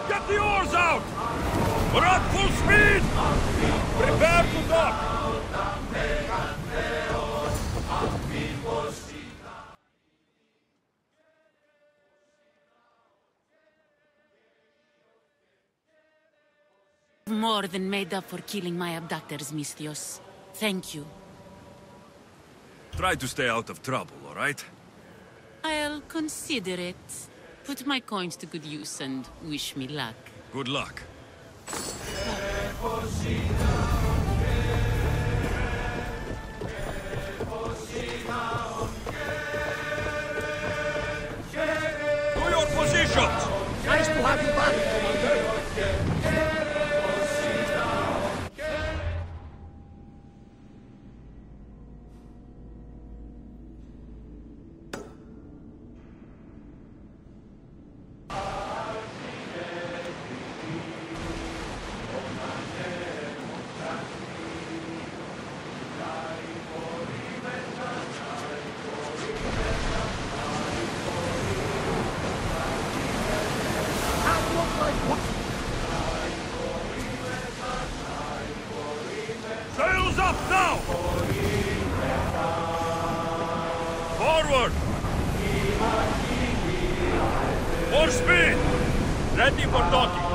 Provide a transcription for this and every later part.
Get the oars out! We're at full speed! Prepare to dock! More than made up for killing my abductors, Mistios. Thank you. Try to stay out of trouble, all right? I'll consider it. Put my coins to good use and wish me luck. Good luck. To your positions! Nice to have you back, Commander. Sails up now! Forward! More speed! Ready for docking!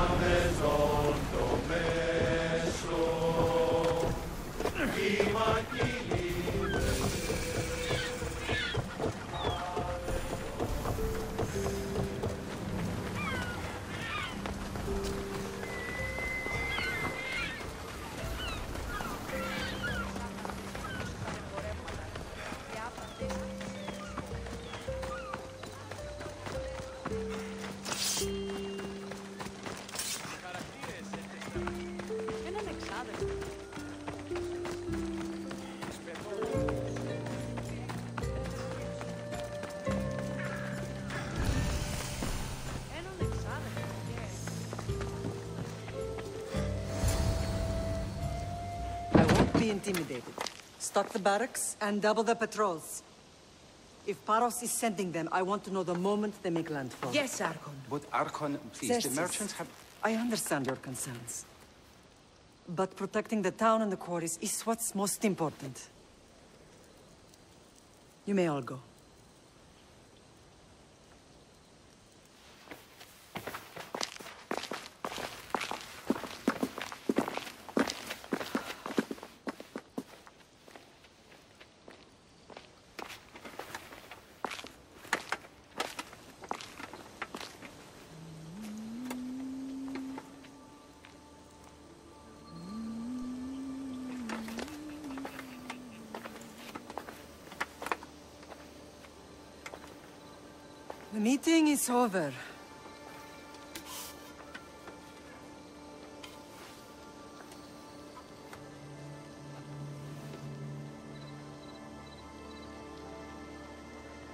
Be intimidated. Stock the barracks and double the patrols. If Paros is sending them, I want to know the moment they make landfall. Yes, Archon. But Archon, please, Xerxes, the merchants have... I understand your concerns. But protecting the town and the quarries is what's most important. You may all go. The meeting is over.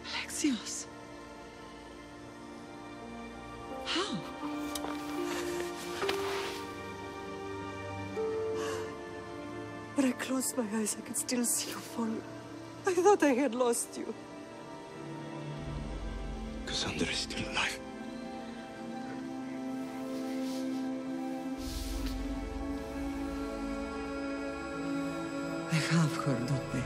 Alexios. How? When I closed my eyes, I could still see you fall. I thought I had lost you. Cassandra is still alive. I have her, don't they?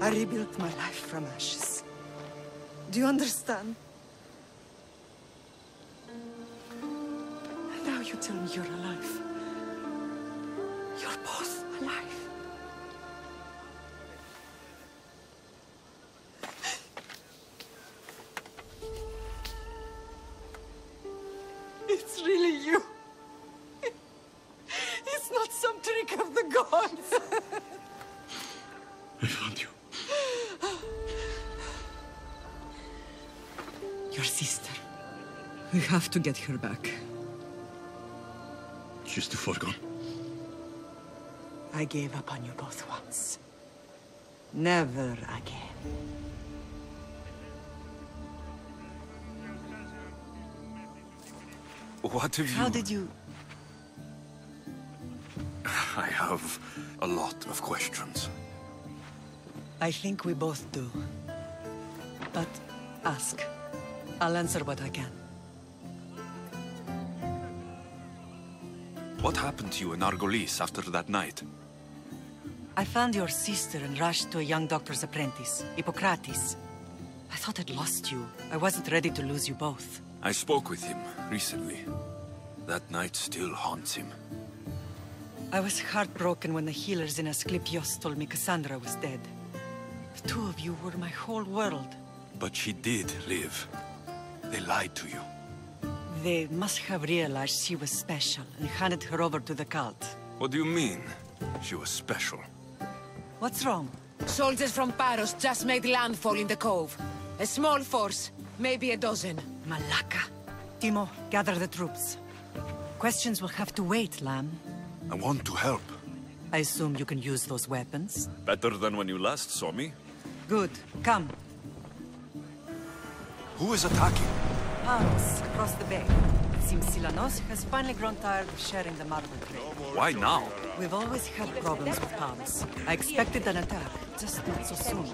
I rebuilt my life from ashes. Do you understand? And now you tell me you're alive. You're both alive. It's really you. It's not some trick of the gods. I found you. Your sister. We have to get her back. She's too far gone. I gave up on you both once. Never again. What have you... How did you... I have a lot of questions. I think we both do. But ask. I'll answer what I can. What happened to you in Argolis after that night? I found your sister and rushed to a young doctor's apprentice, Hippocrates. I thought I'd lost you. I wasn't ready to lose you both. I spoke with him recently. That night still haunts him. I was heartbroken when the healers in Asclepios told me Cassandra was dead. The two of you were my whole world. But she did live. They lied to you. They must have realized she was special and handed her over to the cult. What do you mean? She was special. What's wrong? Soldiers from Paros just made landfall in the cove. A small force, maybe a dozen. Malaka. Timo, gather the troops. Questions will have to wait, Lamb. I want to help. I assume you can use those weapons? Better than when you last saw me. Good. Come. Who is attacking? Paros, across the bay. It seems Silanos has finally grown tired of sharing the marble trade. Why now? We've always had problems with Paros. I expected an attack, just not so soon.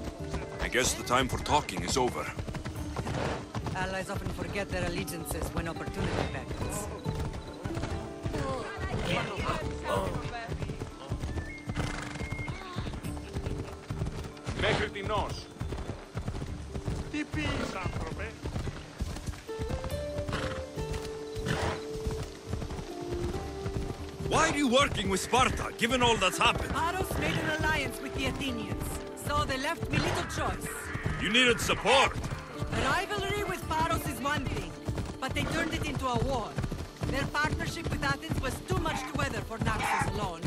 I guess the time for talking is over. Allies often forget their allegiances when opportunity beckons. Μέχρι την ως. Τι πεις, άνθρωπε? Why are you working with Sparta, given all that's happened? Paros made an alliance with the Athenians, so they left me little choice. You needed support. A rivalry with Paros is one thing, but they turned it into a war. Their partnership with Athens was too much to weather for Naxos alone.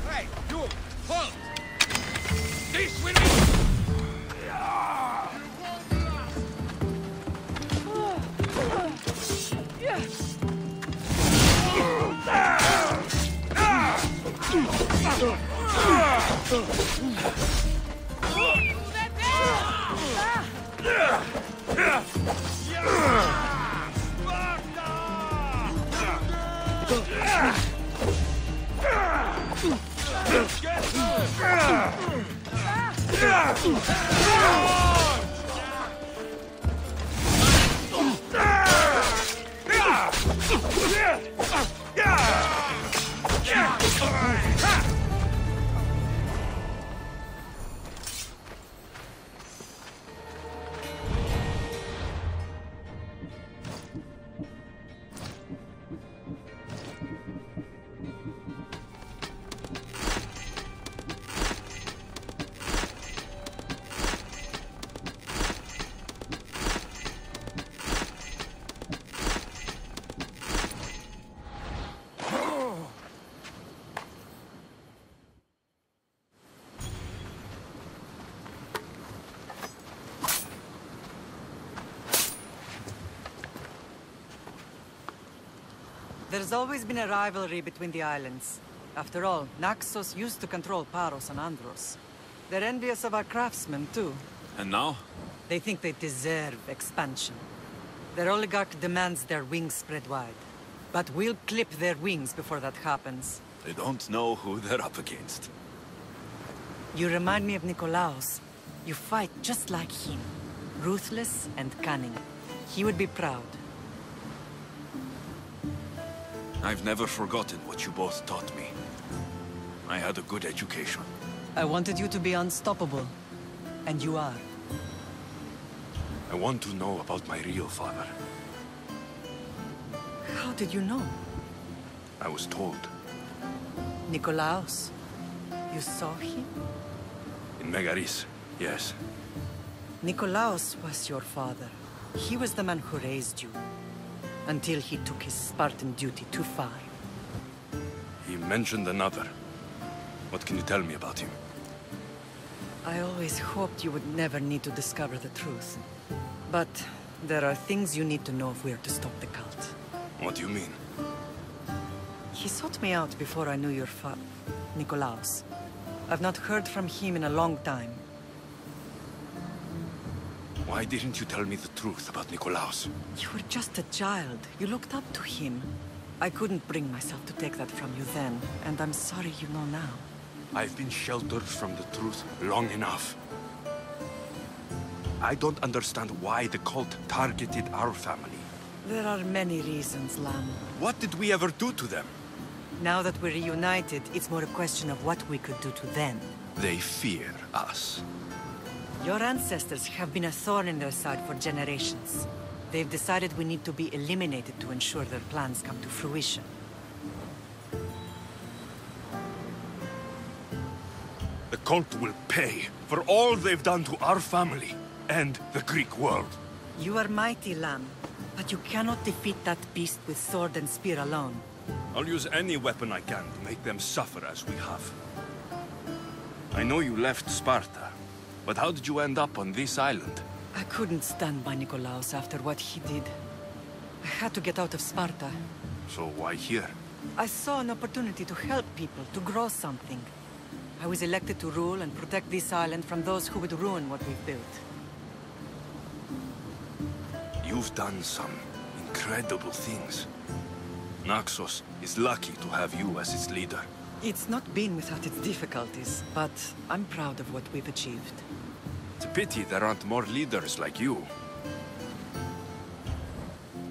Hey, you! Halt! This will be... There's always been a rivalry between the islands. After all, Naxos used to control Paros and Andros. They're envious of our craftsmen, too. And now? They think they deserve expansion. Their oligarch demands their wings spread wide. But we'll clip their wings before that happens. They don't know who they're up against. You remind me of Nikolaos. You fight just like him. Ruthless and cunning. He would be proud. I've never forgotten what you both taught me. I had a good education. I wanted you to be unstoppable. And you are. I want to know about my real father. How did you know? I was told. Nikolaos. You saw him? In Megaris, yes. Nikolaos was your father. He was the man who raised you. Until he took his Spartan duty too far. He mentioned another. What can you tell me about him? I always hoped you would never need to discover the truth. But there are things you need to know if we are to stop the cult. What do you mean? He sought me out before I knew your Nikolaos. I've not heard from him in a long time. Why didn't you tell me the truth about Nikolaos? You were just a child. You looked up to him. I couldn't bring myself to take that from you then, and I'm sorry you know now. I've been sheltered from the truth long enough. I don't understand why the cult targeted our family. There are many reasons, Lam. What did we ever do to them? Now that we're reunited, it's more a question of what we could do to them. They fear us. Your ancestors have been a thorn in their side for generations. They've decided we need to be eliminated to ensure their plans come to fruition. The cult will pay for all they've done to our family and the Greek world. You are mighty, Lam, but you cannot defeat that beast with sword and spear alone. I'll use any weapon I can to make them suffer as we have. I know you left Sparta, but how did you end up on this island? I couldn't stand by Nikolaos after what he did. I had to get out of Sparta. So why here? I saw an opportunity to help people, to grow something. I was elected to rule and protect this island from those who would ruin what we've built. You've done some incredible things. Naxos is lucky to have you as its leader. It's not been without its difficulties, but I'm proud of what we've achieved. It's a pity there aren't more leaders like you.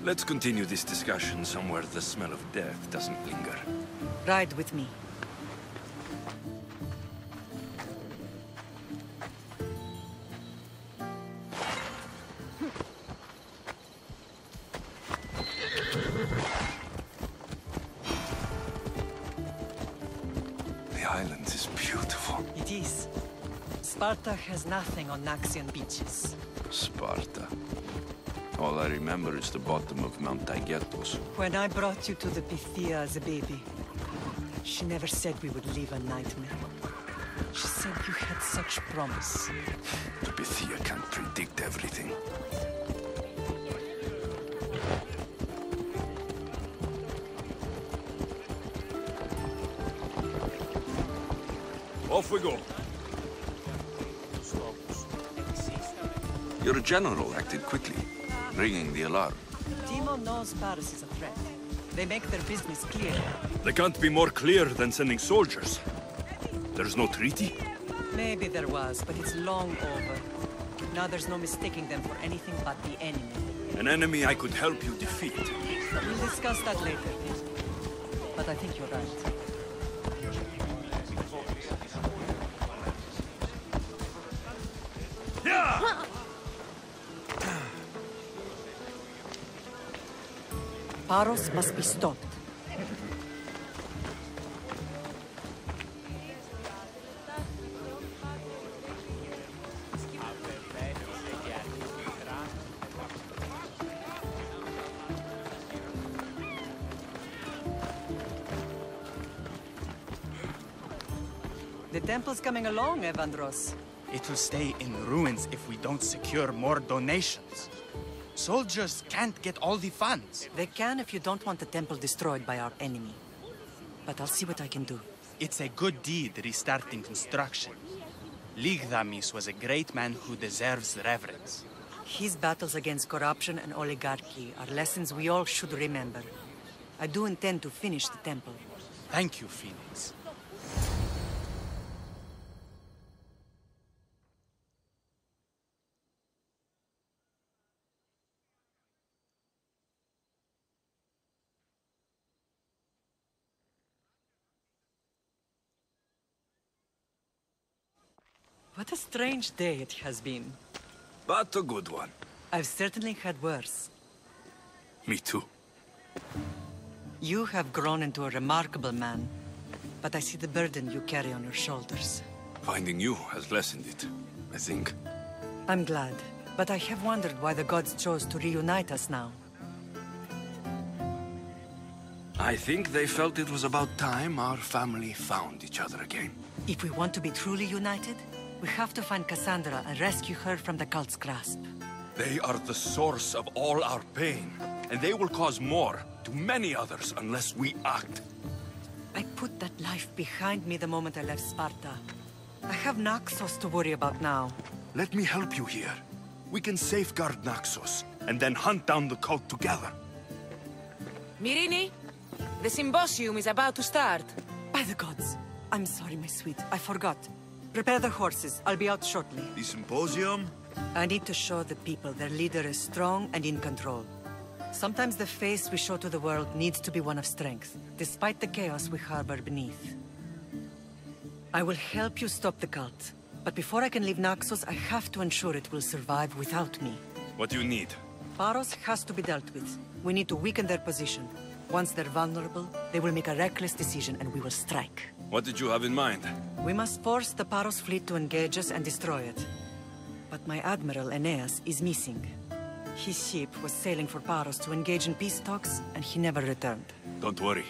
Let's continue this discussion somewhere the smell of death doesn't linger. Ride with me. The island is beautiful. It is. Sparta has nothing on Naxian beaches. Sparta. All I remember is the bottom of Mount Taygetos. When I brought you to the Pythia as a baby, she never said we would live a nightmare. She said you had such promise. The Pythia can't predict everything. Off we go. Your general acted quickly, ringing the alarm. Timo knows Paris is a threat. They make their business clear. They can't be more clear than sending soldiers. There's no treaty? Maybe there was, but it's long over. Now there's no mistaking them for anything but the enemy. An enemy I could help you defeat. We'll discuss that later. But I think you're right. Paros must be stopped. The temple's coming along, Evandros. It will stay in ruins if we don't secure more donations. Soldiers can't get all the funds. They can if you don't want the temple destroyed by our enemy. But I'll see what I can do. It's a good deed restarting construction. Ligdamis was a great man who deserves reverence. His battles against corruption and oligarchy are lessons we all should remember. I do intend to finish the temple. Thank you, Phoenix. What a strange day it has been. But a good one. I've certainly had worse. Me too. You have grown into a remarkable man, but I see the burden you carry on your shoulders. Finding you has lessened it, I think. I'm glad, but I have wondered why the gods chose to reunite us now. I think they felt it was about time our family found each other again. If we want to be truly united, we have to find Cassandra and rescue her from the cult's grasp. They are the source of all our pain, and they will cause more to many others unless we act. I put that life behind me the moment I left Sparta. I have Naxos to worry about now. Let me help you here. We can safeguard Naxos, and then hunt down the cult together. Myrrine, the symposium is about to start. By the gods. I'm sorry, my sweet. I forgot. Prepare the horses. I'll be out shortly. The symposium? I need to show the people their leader is strong and in control. Sometimes the face we show to the world needs to be one of strength, despite the chaos we harbor beneath. I will help you stop the cult, but before I can leave Naxos, I have to ensure it will survive without me. What do you need? Paros has to be dealt with. We need to weaken their position. Once they're vulnerable, they will make a reckless decision and we will strike. What did you have in mind? We must force the Paros fleet to engage us and destroy it. But my admiral, Aeneas, is missing. His ship was sailing for Paros to engage in peace talks, and he never returned. Don't worry.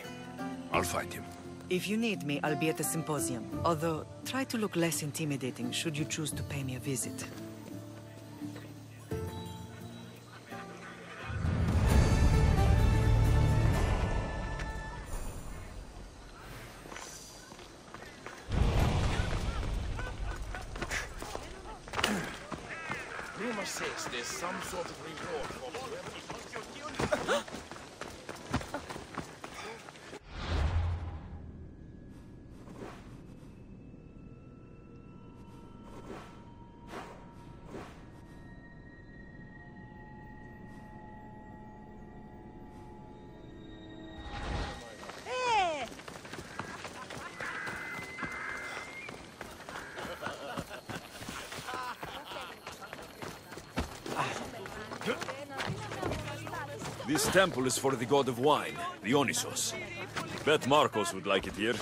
I'll find him. If you need me, I'll be at the symposium. Although, try to look less intimidating should you choose to pay me a visit. Rumor says there's some sort of reward for whoever... This temple is for the god of wine, Dionysos. Bet Marcos would like it here.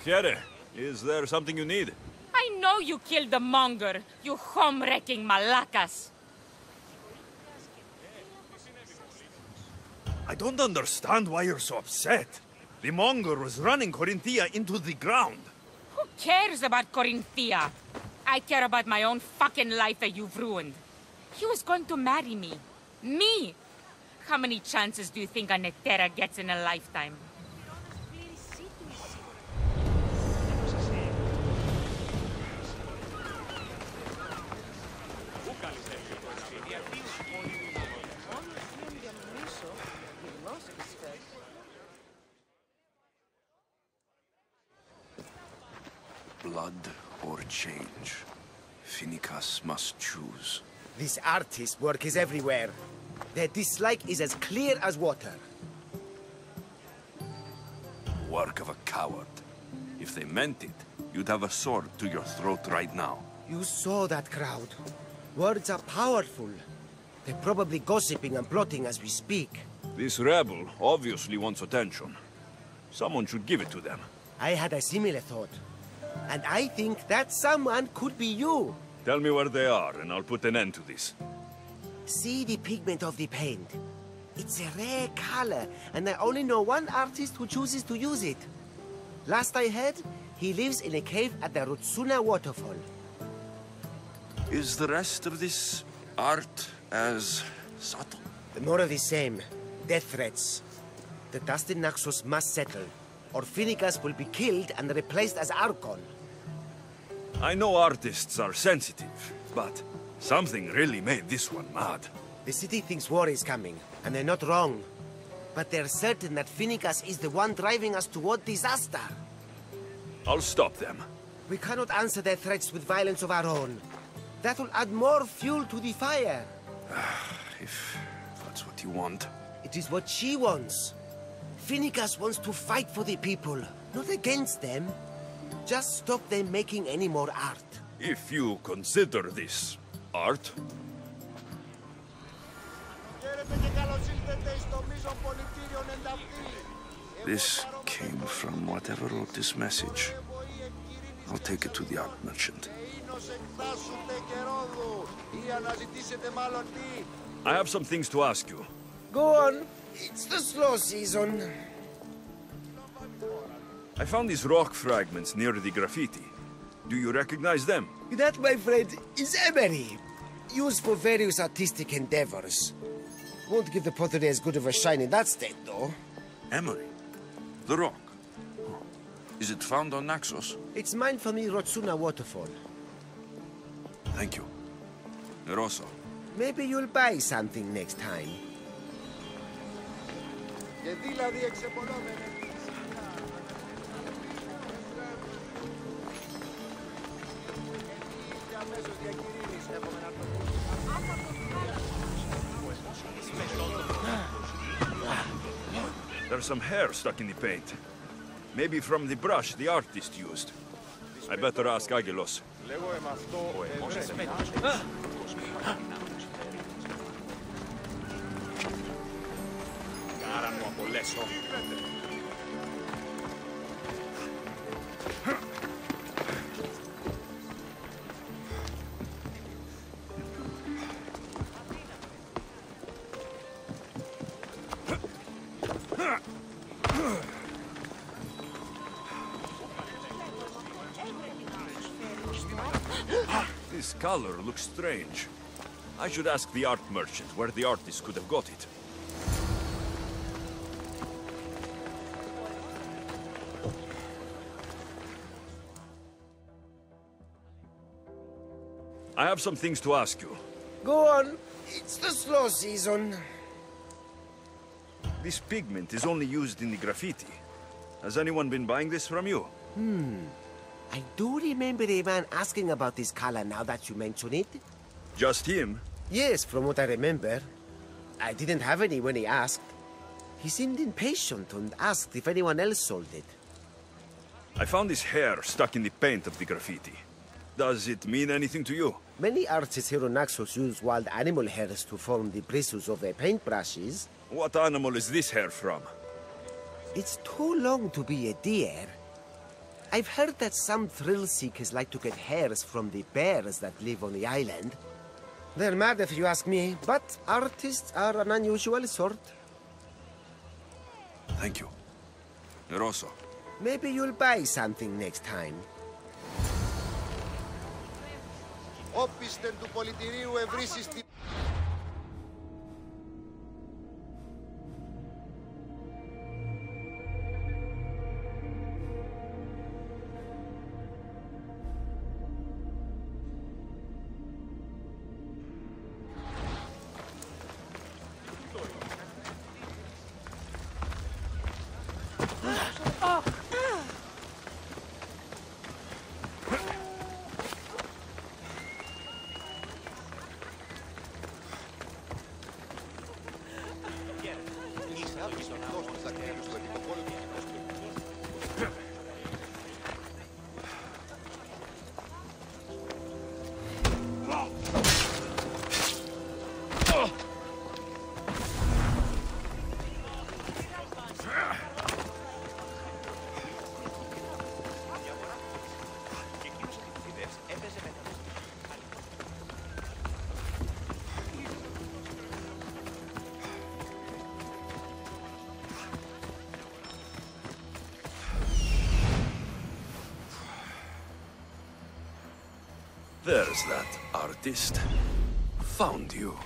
Here, is there something you need? I know know you killed the monger, you home-wrecking malacas. I don't understand why you're so upset. The monger was running Corinthia into the ground. Who cares about Corinthia? I care about my own fucking life that you've ruined. He was going to marry me. Me! How many chances do you think a Netera gets in a lifetime? Blood or change. Finicas must choose. This artist's work is everywhere. Their dislike is as clear as water. Work of a coward. If they meant it, you'd have a sword to your throat right now. You saw that crowd. Words are powerful. They're probably gossiping and plotting as we speak. This rebel obviously wants attention. Someone should give it to them. I had a similar thought. And I think that someone could be you. Tell me where they are, and I'll put an end to this. See the pigment of the paint. It's a rare color, and I only know one artist who chooses to use it. Last I heard, he lives in a cave at the Rutsuna waterfall. Is the rest of this art as subtle? More of the same. Death threats. The dust in Naxos must settle, or Finicas will be killed and replaced as Archon. I know artists are sensitive, but something really made this one mad. The city thinks war is coming, and they're not wrong. But they're certain that Finicas is the one driving us toward disaster. I'll stop them. We cannot answer their threats with violence of our own. That will add more fuel to the fire. If that's what you want. It is what she wants. Finicas wants to fight for the people, not against them. Just stop them making any more art. If you consider this art. This came from whatever wrote this message. I'll take it to the art merchant. I have some things to ask you. Go on. It's the slow season. I found these rock fragments near the graffiti. Do you recognize them? That, my friend, is emery. Used for various artistic endeavors. Won't give the pottery as good of a shine in that state, though. Emery? The rock? Oh. Is it found on Naxos? It's mined from the Rutsuna waterfall. Thank you. Eroso. Maybe you'll buy something next time. There's some hair stuck in the paint. Maybe from the brush the artist used. I better ask Agilos. This color looks strange. I should ask the art merchant where the artist could have got it. I have some things to ask you. Go on. It's the slow season. This pigment is only used in the graffiti. Has anyone been buying this from you? I do remember a man asking about this color now that you mention it. Just him? Yes, from what I remember. I didn't have any when he asked. He seemed impatient and asked if anyone else sold it. I found this hair stuck in the paint of the graffiti. Does it mean anything to you? Many artists here on Naxos use wild animal hairs to form the bristles of their paintbrushes. What animal is this hair from? It's too long to be a deer. I've heard that some thrill seekers like to get hairs from the bears that live on the island. They're mad if you ask me, but artists are an unusual sort. Thank you. Rosso. Maybe you'll buy something next time. Όπισθεν του πολιτηρίου ευρύσεις τη... There's that artist. Found you.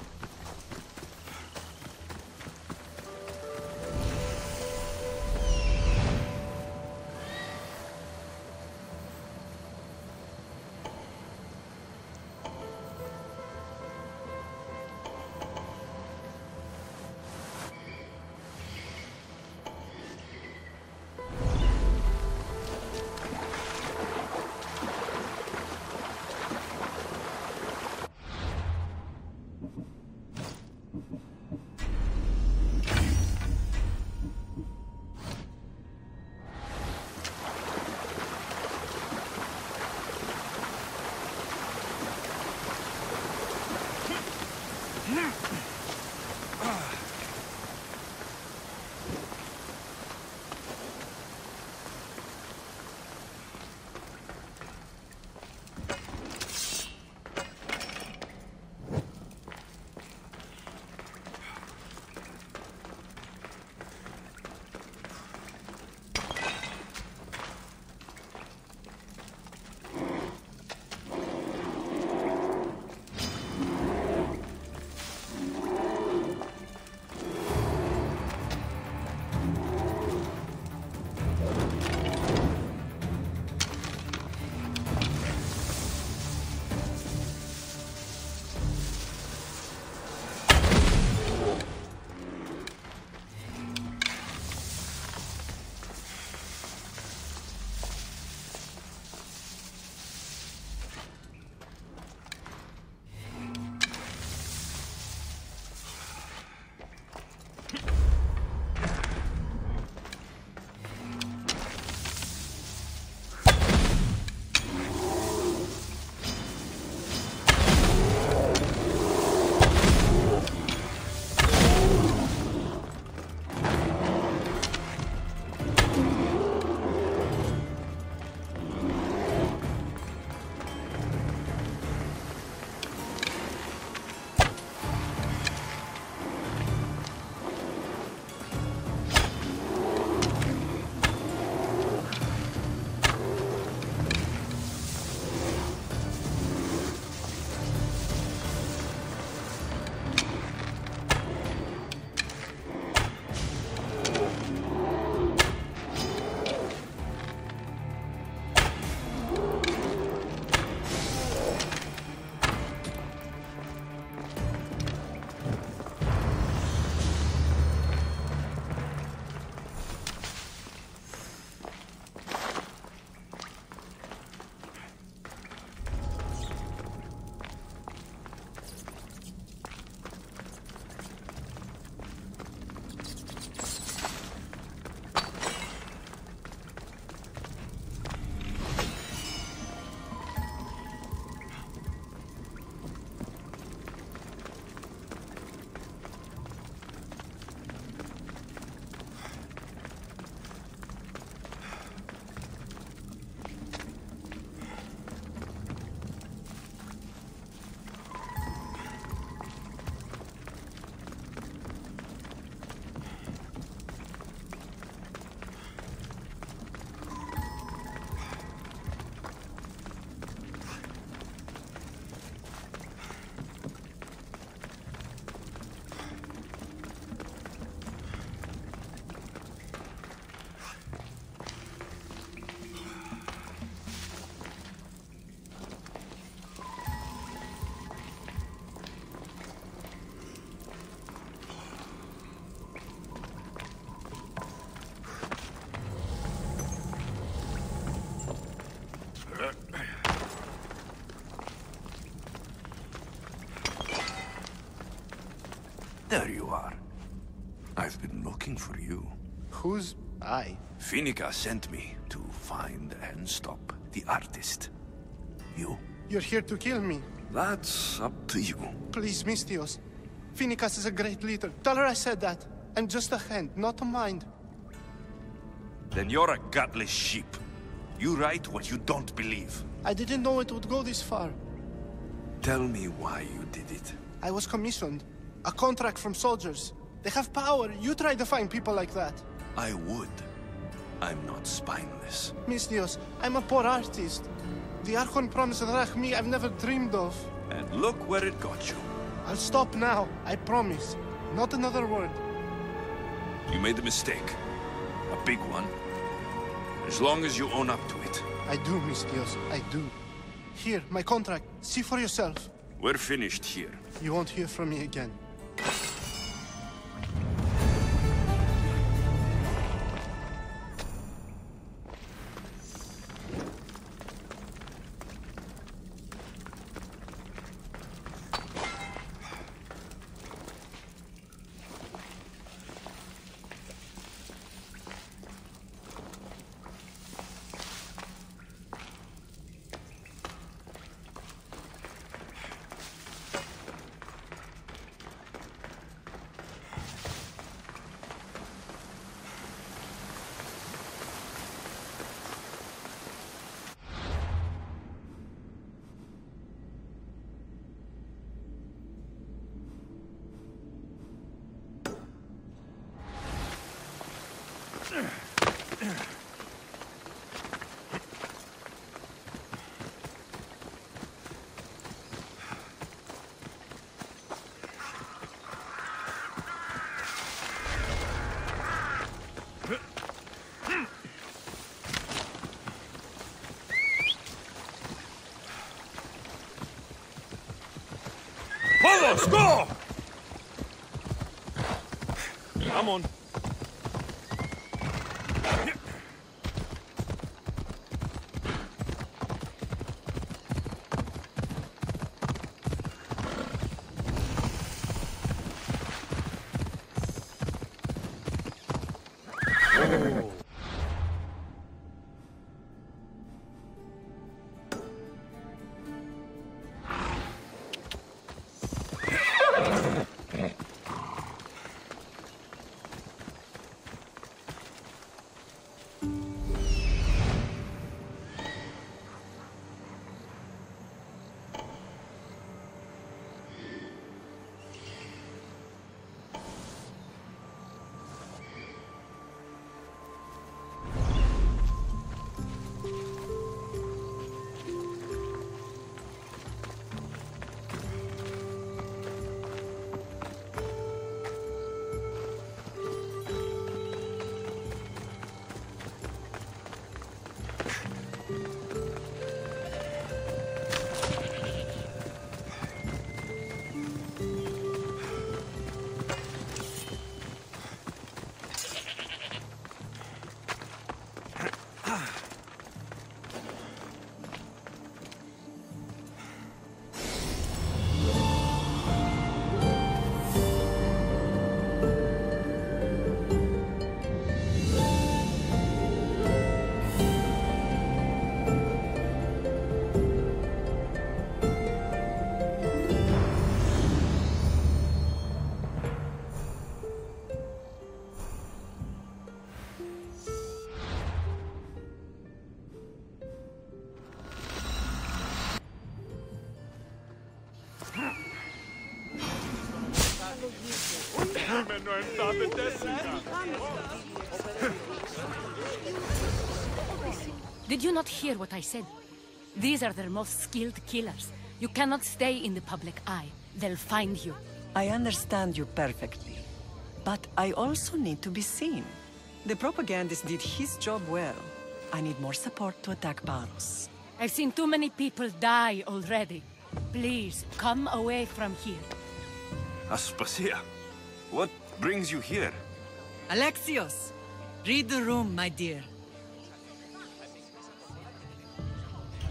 There you are. I've been looking for you. Who's I? Finica sent me to find and stop the artist. You? You're here to kill me. That's up to you. Please, Mistios. Finicas is a great leader. Tell her I said that. I'm just a hand, not a mind. Then you're a gutless sheep. You write what you don't believe. I didn't know it would go this far. Tell me why you did it. I was commissioned. A contract from soldiers. They have power. You try to find people like that. I would. I'm not spineless. Mistios, I'm a poor artist. The Archon promised Rachmi I've never dreamed of. And look where it got you. I'll stop now, I promise. Not another word. You made a mistake. A big one. As long as you own up to it. I do, Mistios, I do. Here, my contract. See for yourself. We're finished here. You won't hear from me again. Let's go! Come on. Did you not hear what I said? These are their most skilled killers. You cannot stay in the public eye. They'll find you. I understand you perfectly. But I also need to be seen. The propagandist did his job well. I need more support to attack Paros. I've seen too many people die already. Please, come away from here. Aspasia, what brings you here? Alexios! Read the room, my dear.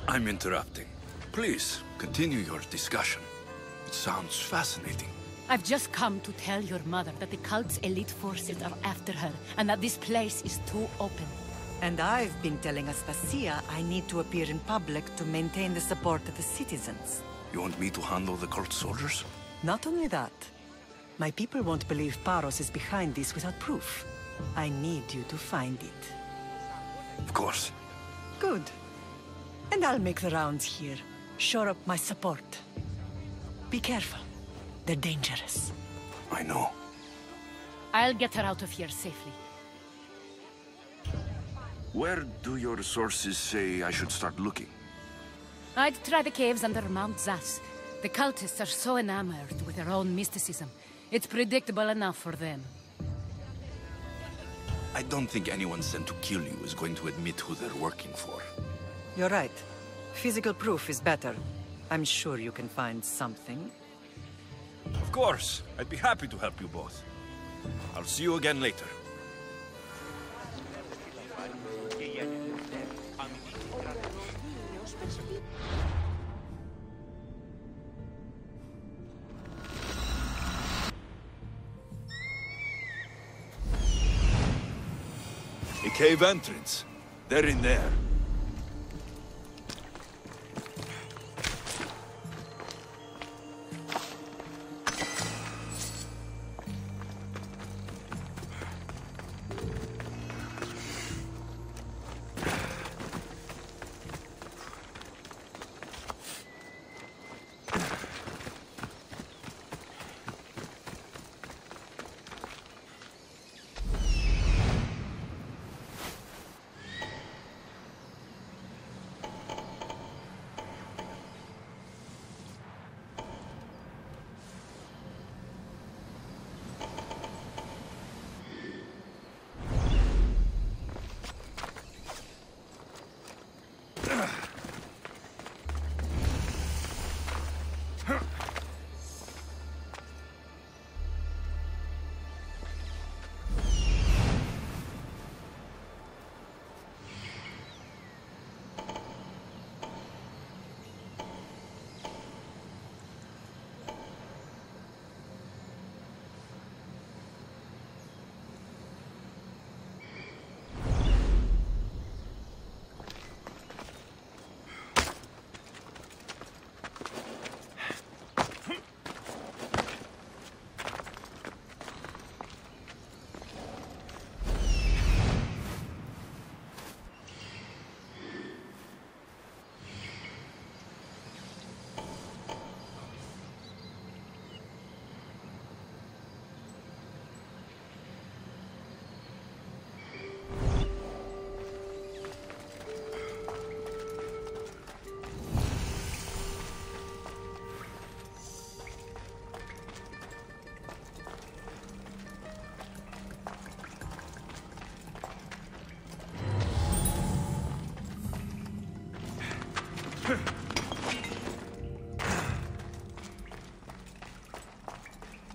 I'm interrupting. Please, continue your discussion. It sounds fascinating. I've just come to tell your mother that the cult's elite forces are after her, and that this place is too open. And I've been telling Aspasia I need to appear in public to maintain the support of the citizens. You want me to handle the cult soldiers? Not only that, my people won't believe Paros is behind this without proof. I need you to find it. Of course. Good. And I'll make the rounds here. Shore up my support. Be careful. They're dangerous. I know. I'll get her out of here safely. Where do your sources say I should start looking? I'd try the caves under Mount Zas. The cultists are so enamored with their own mysticism. It's predictable enough for them. I don't think anyone sent to kill you is going to admit who they're working for. You're right. Physical proof is better. I'm sure you can find something. Of course. I'd be happy to help you both. I'll see you again later. A cave entrance. They're in there.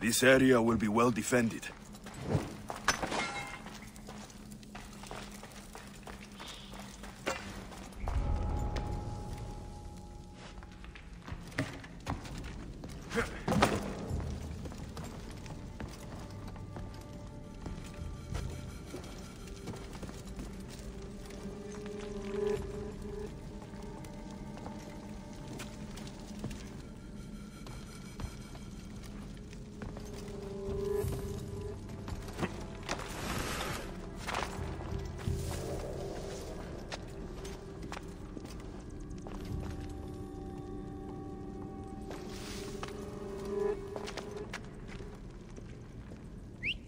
This area will be well defended.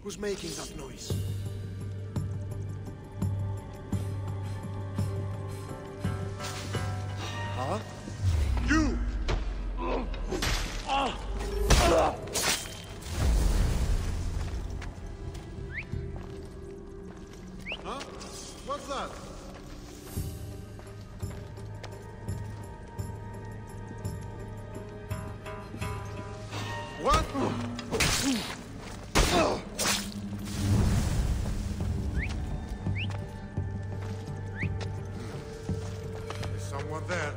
Who's making that noise? Huh? You! Huh? What's that? What? Someone there.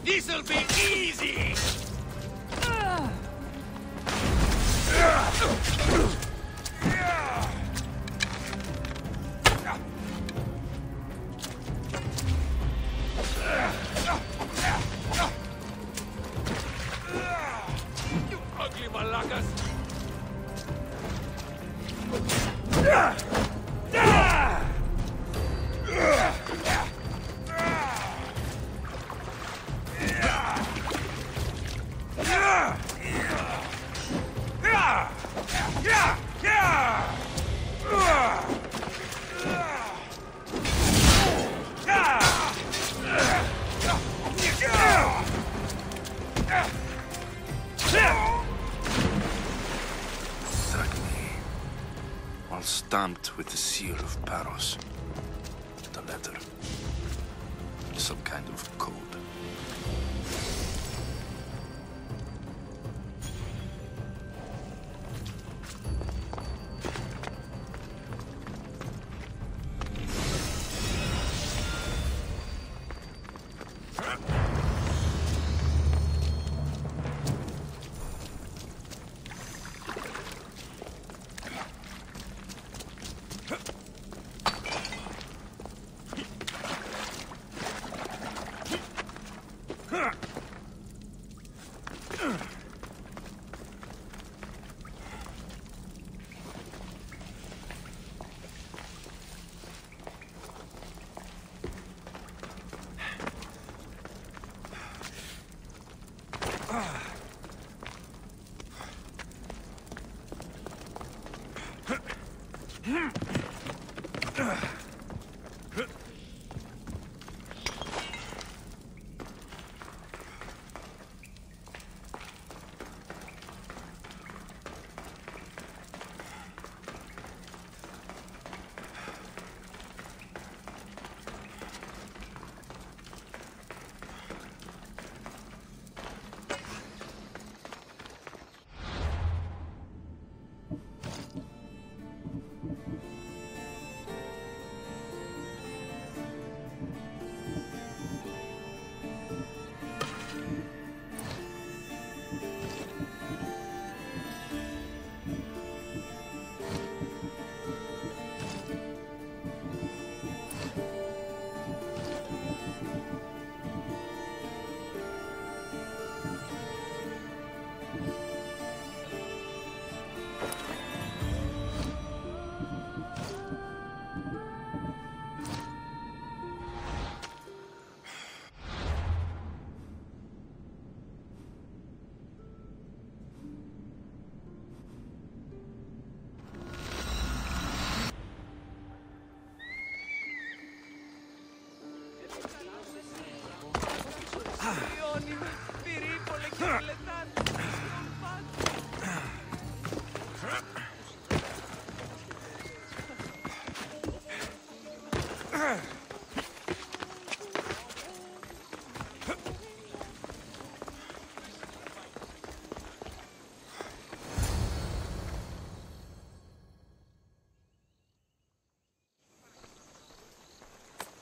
This'll be easy! You ugly malakas! All stamped with the seal of Paros. The letter. Some kind of code.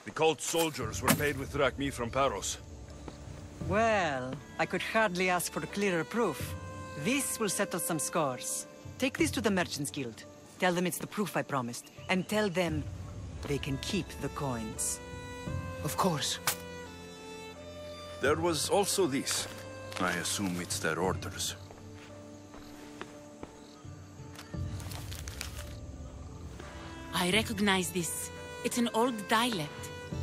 The cult soldiers were paid with drachmi from Paros. Well, I could hardly ask for clearer proof. This will settle some scores. Take this to the Merchants Guild. Tell them it's the proof I promised. And tell them they can keep the coins. Of course. There was also this. I assume it's their orders. I recognize this. It's an old dialect.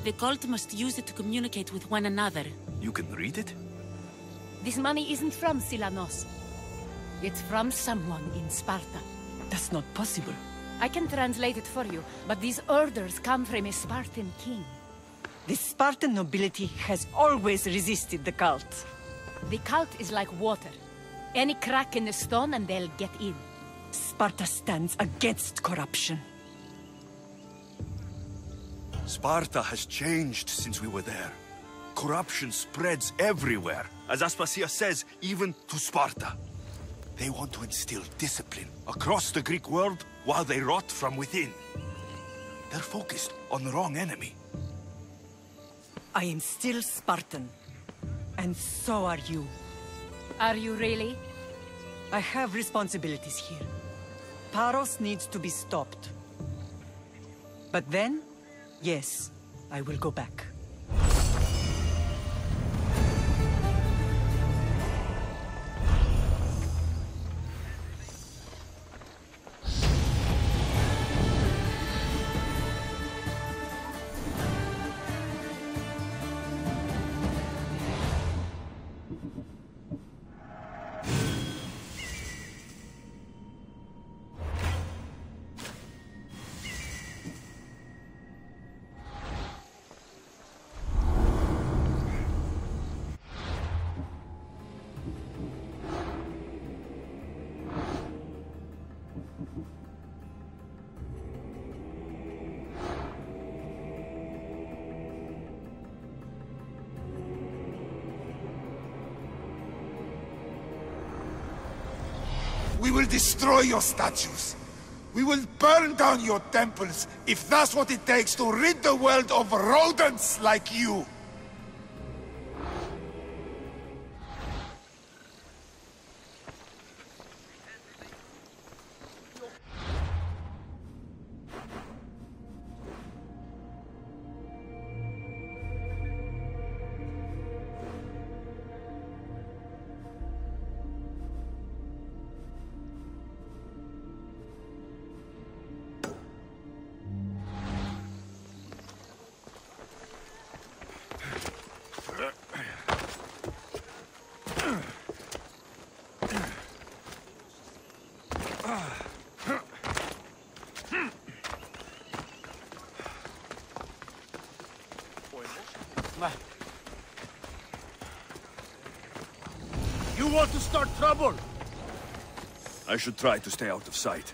The cult must use it to communicate with one another. You can read it? This money isn't from Silanos. It's from someone in Sparta. That's not possible. I can translate it for you, but these orders come from a Spartan king. The Spartan nobility has always resisted the cult. The cult is like water. Any crack in the stone and they'll get in. Sparta stands against corruption. Sparta has changed since we were there. Corruption spreads everywhere. As Aspasia says, even to Sparta. They want to instill discipline across the Greek world while they rot from within. They're focused on the wrong enemy. I am still Spartan. And so are you. Are you really? I have responsibilities here. Paros needs to be stopped. But then, yes, I will go back. We will destroy your statues. We will burn down your temples, if that's what it takes to rid the world of rodents like you. You want to start trouble? I should try to stay out of sight.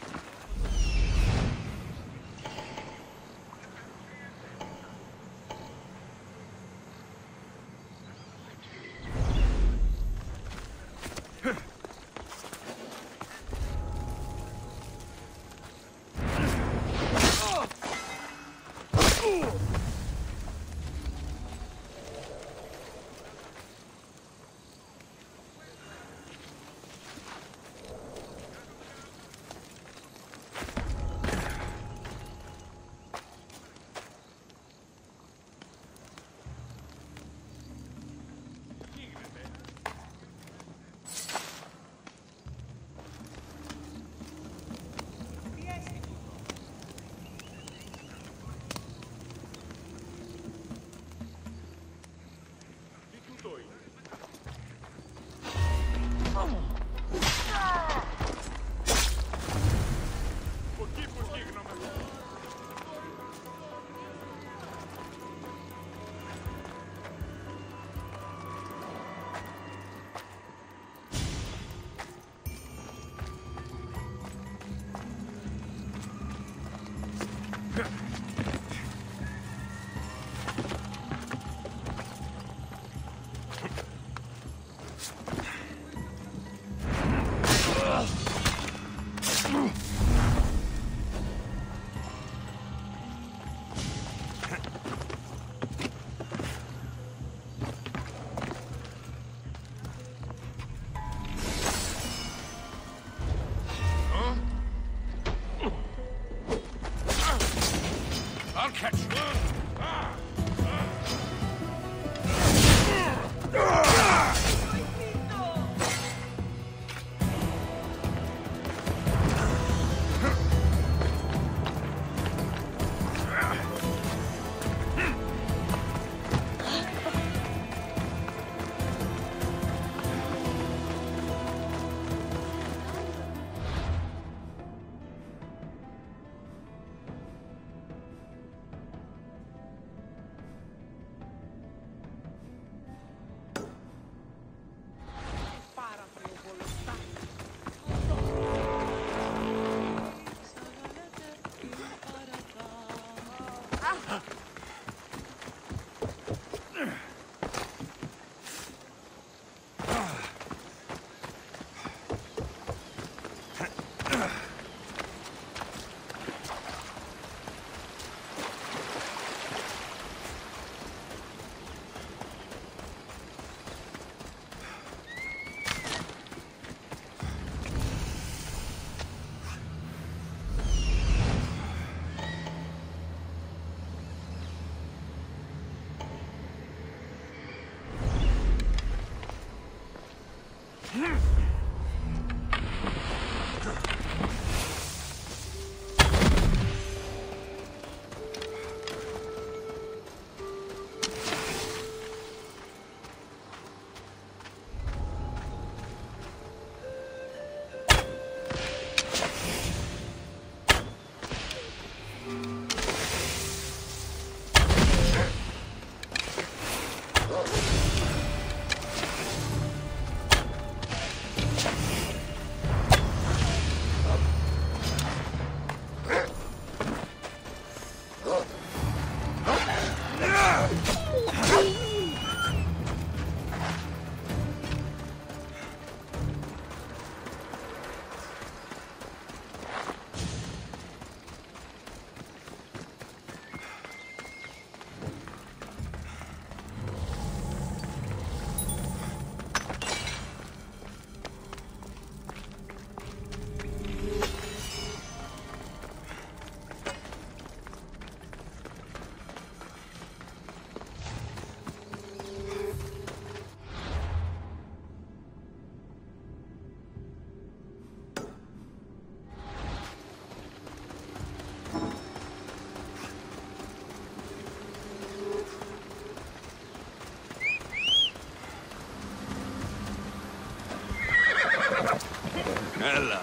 Ella.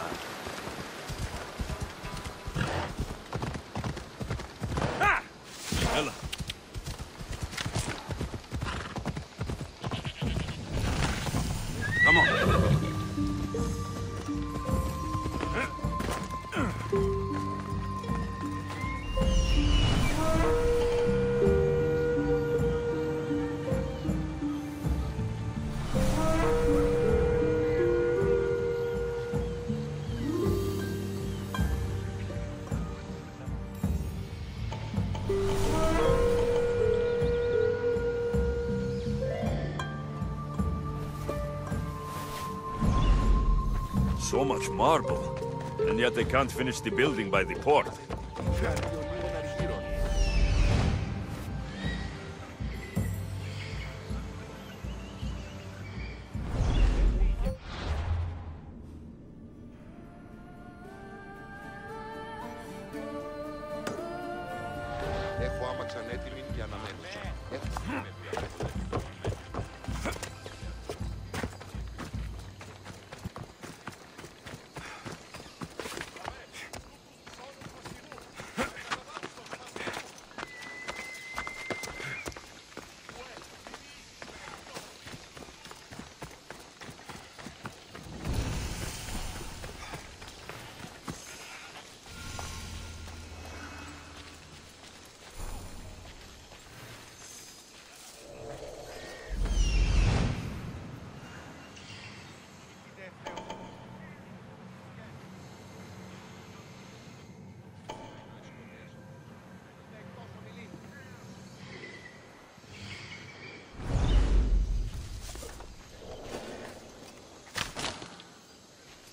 Ah! Ella. Come on. So much marble, and yet they can't finish the building by the port. Έχω άμαξαν έτοιμη για αναμένωση.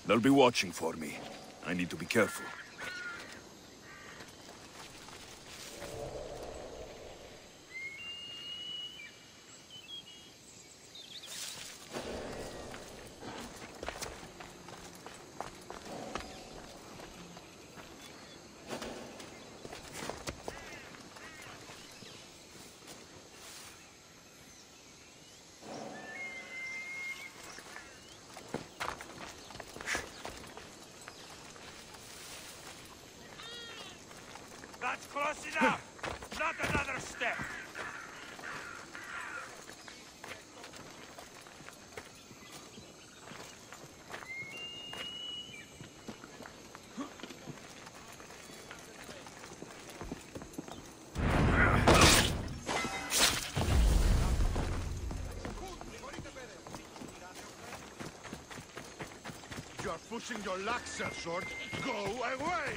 They'll be watching for me. I need to be careful. That's close enough! Not another step! You are pushing your luck, Sir Sword. Go away!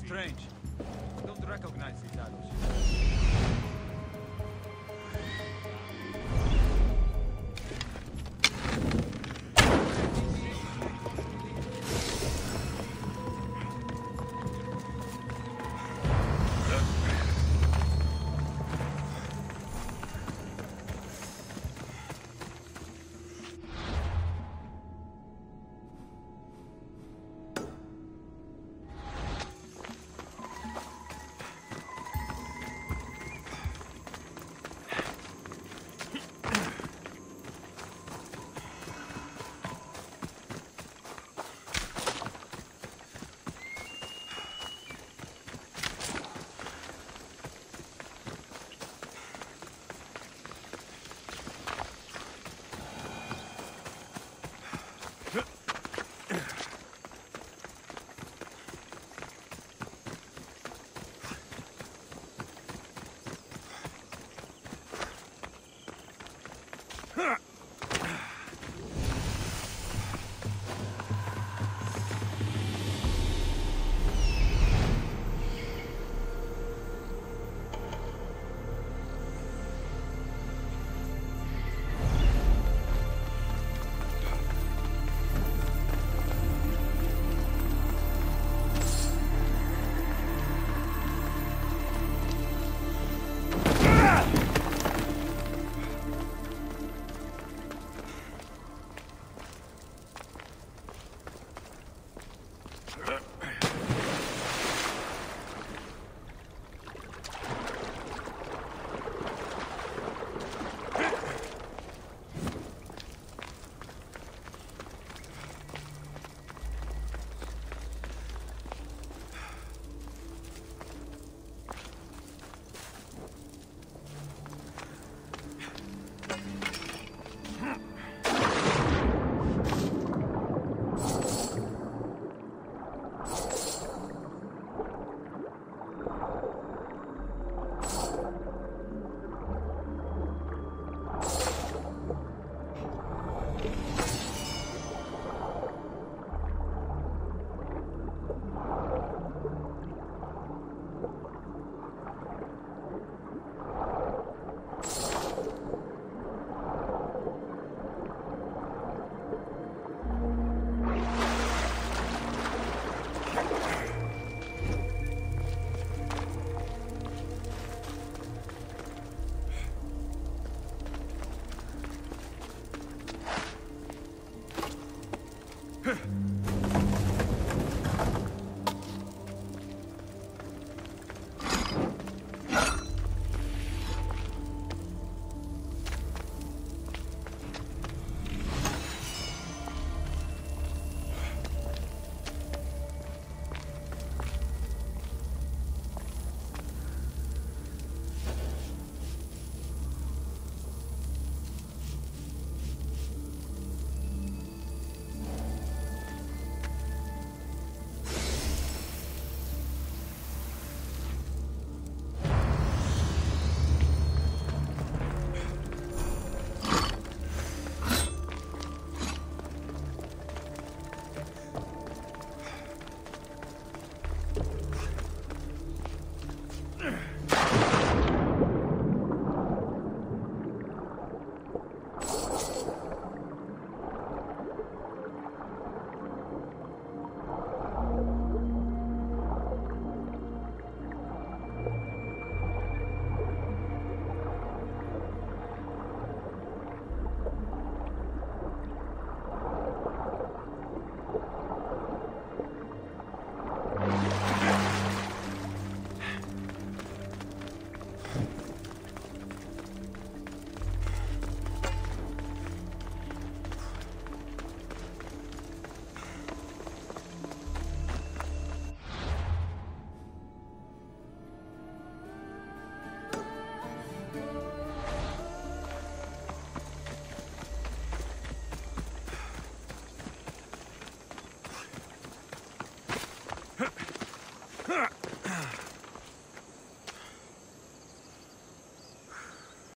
strange. I don't recognize these arrows.